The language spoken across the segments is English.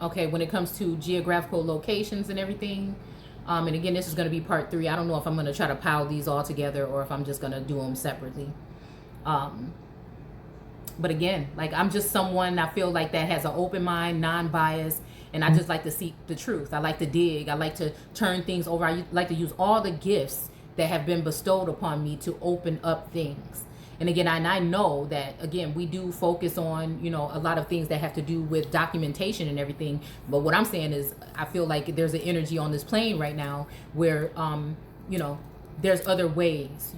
okay, when it comes to geographical locations and everything. And again, this is going to be part 3. I don't know if I'm going to try to pile these all together or if I'm just going to do them separately. Um, but again, like, I'm just someone, I feel like, that has an open mind, non-biased, and I just like to seek the truth. I like to dig. I like to turn things over. I like to use all the gifts that have been bestowed upon me to open up things. And again, I know that, again, we do focus on, a lot of things that have to do with documentation and everything. But what I'm saying is, I feel like there's an energy on this plane right now where, there's other ways,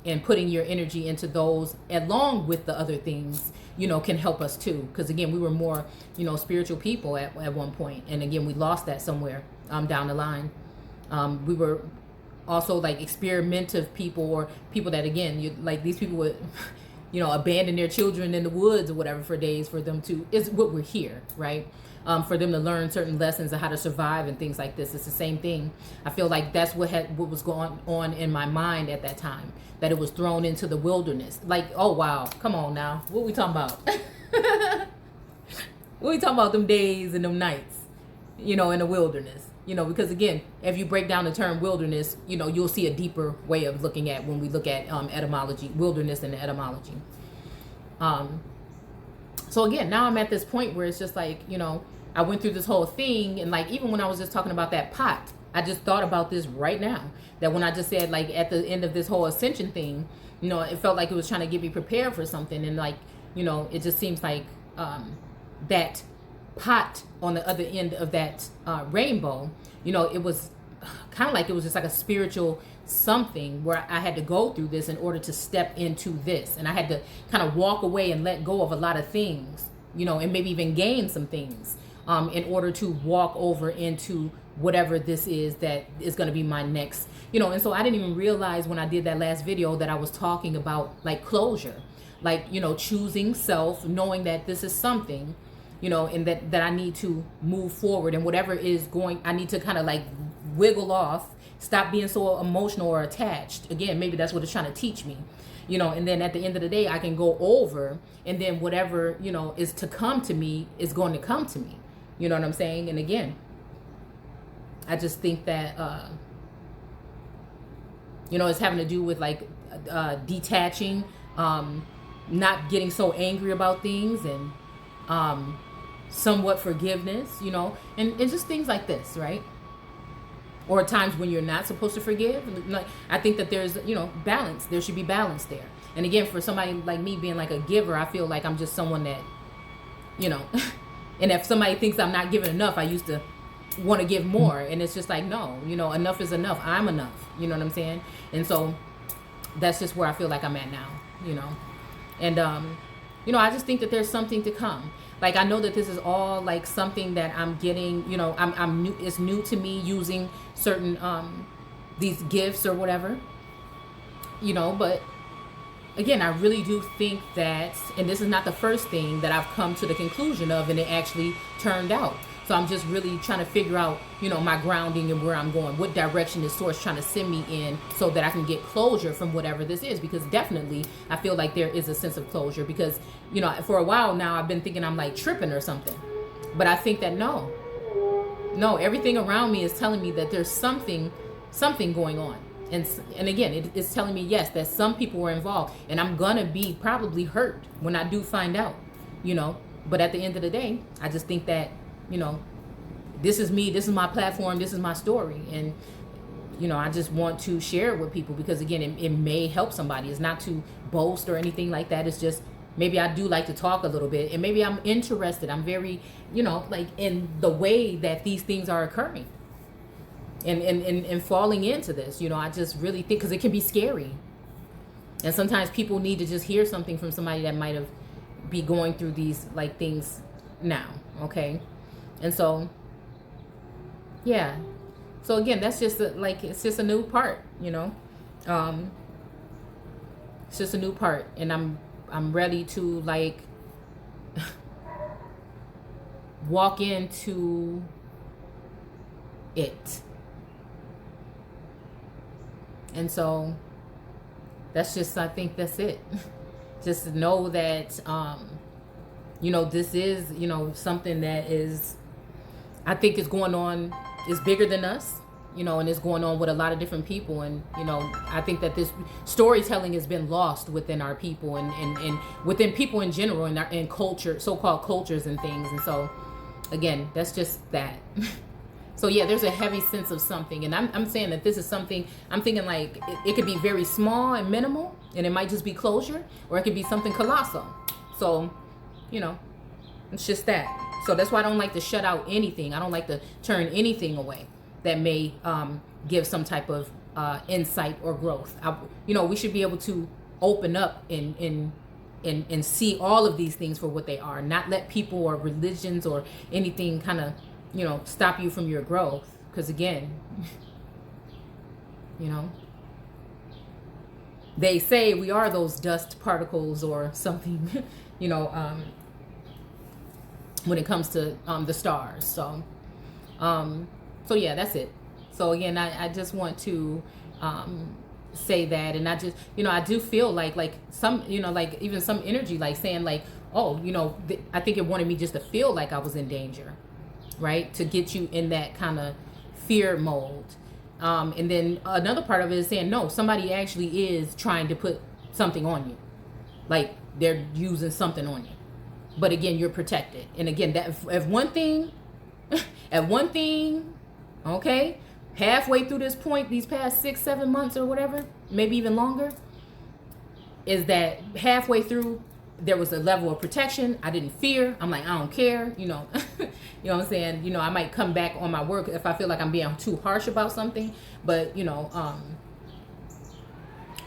and putting your energy into those along with the other things, can help us too. Because again, we were more, spiritual people at one point. And again, we lost that somewhere down the line. We were also like experimentative people, or people that, again, like, these people would abandon their children in the woods or whatever for days for them to, is what we're here, right? For them to learn certain lessons of how to survive and things like this. It's the same thing. I feel like that's what was going on in my mind at that time, that it was thrown into the wilderness. Like, oh wow, come on now, what we talking about? What we talking about, them days and them nights, in the wilderness? Because again, if you break down the term wilderness, you'll see a deeper way of looking at, when we look at etymology, wilderness and the etymology. So again, now I'm at this point where it's just like, I went through this whole thing, and like, even when I was just talking about that pot, I just thought about this right now, that when I just said, like, at the end of this whole ascension thing, it felt like it was trying to get me prepared for something. And like, it just seems like that pot on the other end of that rainbow, it was kind of like, it was just like a spiritual something where I had to go through this in order to step into this. And I had to kind of walk away and let go of a lot of things, and maybe even gain some things in order to walk over into whatever this is that is going to be my next, and so I didn't even realize when I did that last video that I was talking about like closure, like, choosing self, knowing that this is something, and that I need to move forward, and whatever is going, I need to kind of like wiggle off, stop being so emotional or attached. Again, maybe that's what it's trying to teach me, and then at the end of the day, I can go over, and then whatever, is to come to me is going to come to me. You know what I'm saying? And again, I just think that, it's having to do with like detaching, not getting so angry about things, and somewhat forgiveness, and just things like this, right? Or times when you're not supposed to forgive. Like, I think that there's, balance. There should be balance there. And again, for somebody like me being like a giver, I feel like I'm just someone that, and if somebody thinks I'm not giving enough, I used to want to give more. And it's just like, no, enough is enough. I'm enough. You know what I'm saying? And so that's just where I feel like I'm at now, And, I just think that there's something to come. Like, I know that this is all like something that I'm getting, I'm new. It's new to me using certain, these gifts or whatever, but again, I really do think that, and this is not the first thing that I've come to the conclusion of, and it actually turned out. So I'm just really trying to figure out, my grounding and where I'm going, what direction is Source trying to send me in, so that I can get closure from whatever this is. Because definitely, I feel like there is a sense of closure. Because, for a while now, I've been thinking I'm like tripping or something. But I think that no, everything around me is telling me that there's something going on. And again, it's telling me, yes, that some people were involved. And I'm going to be probably hurt when I do find out, But at the end of the day, I just think that, this is me, this is my platform, this is my story. And, I just want to share it with people because, again, it may help somebody. It's not to boast or anything like that. It's just, maybe I do like to talk a little bit, and maybe I'm interested. I'm very, like, in the way that these things are occurring and falling into this, I just really think, because it can be scary. And sometimes people need to just hear something from somebody that might have be going through these like things now. Okay. And so, yeah. So again, that's just it's just a new part, it's just a new part, and I'm ready to like walk into it. And so that's just, I think that's it. Just to know that, this is, something that is I think it's going on, is bigger than us, you know, and it's going on with a lot of different people. And, you know, I think that this storytelling has been lost within our people and within people in general, and in culture, so-called cultures and things. And so, again, that's just that. So yeah, there's a heavy sense of something, and I'm saying that this is something, I'm thinking like it could be very small and minimal, and it might just be closure, or it could be something colossal. So, you know, it's just that. So that's why I don't like to shut out anything. I don't like to turn anything away that may give some type of insight or growth. You know, we should be able to open up and see all of these things for what they are, not let people or religions or anything kind of, you know, stop you from your growth. Because again, you know, they say we are those dust particles or something, you know, when it comes to the stars. So so yeah, that's it. So again, I just want to say that, and I just, you know, I do feel like some, you know, like even some energy like saying like, oh, you know, I think it wanted me just to feel like I was in danger, right? To get you in that kind of fear mode. And then another part of it is saying, no, somebody actually is trying to put something on you. Like they're using something on you. But again, you're protected. And again, that if one thing, okay, halfway through this point, these past 6-7 months or whatever, maybe even longer, is that halfway through, there was a level of protection. I didn't fear. I'm like, I don't care, you know. You know what I'm saying? You know, I might come back on my work if I feel like I'm being too harsh about something. But, you know,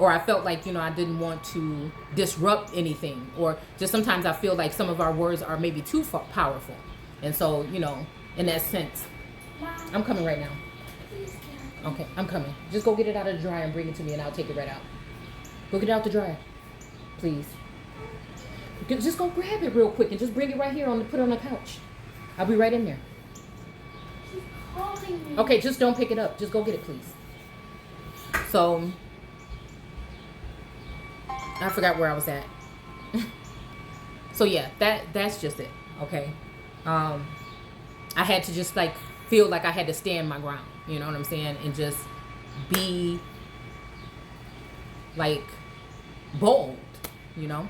or I felt like, you know, I didn't want to disrupt anything. Or just sometimes I feel like some of our words are maybe too powerful. And so, you know, in that sense, I'm coming right now. Okay, I'm coming. Just go get it out of the dryer and bring it to me, and I'll take it right out. Go get it out the dryer, please. Just go grab it real quick and just bring it right here put it on the couch. I'll be right in there. She's calling me. Okay, just don't pick it up. Just go get it, please. So, I forgot where I was at. So yeah, that's just it. Okay. I had to just like feel like I had to stand my ground. You know what I'm saying? And just be like bold, you know?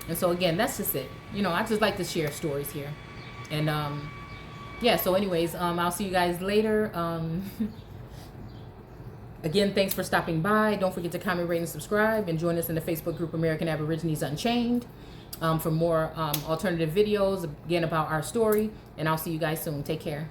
And so again, that's just it. You know, I just like to share stories here. And yeah, so anyways, I'll see you guys later. Again, thanks for stopping by. Don't forget to comment, rate, and subscribe, and join us in the Facebook group American Aborigines Unchained for more alternative videos, again, about our story. And I'll see you guys soon. Take care.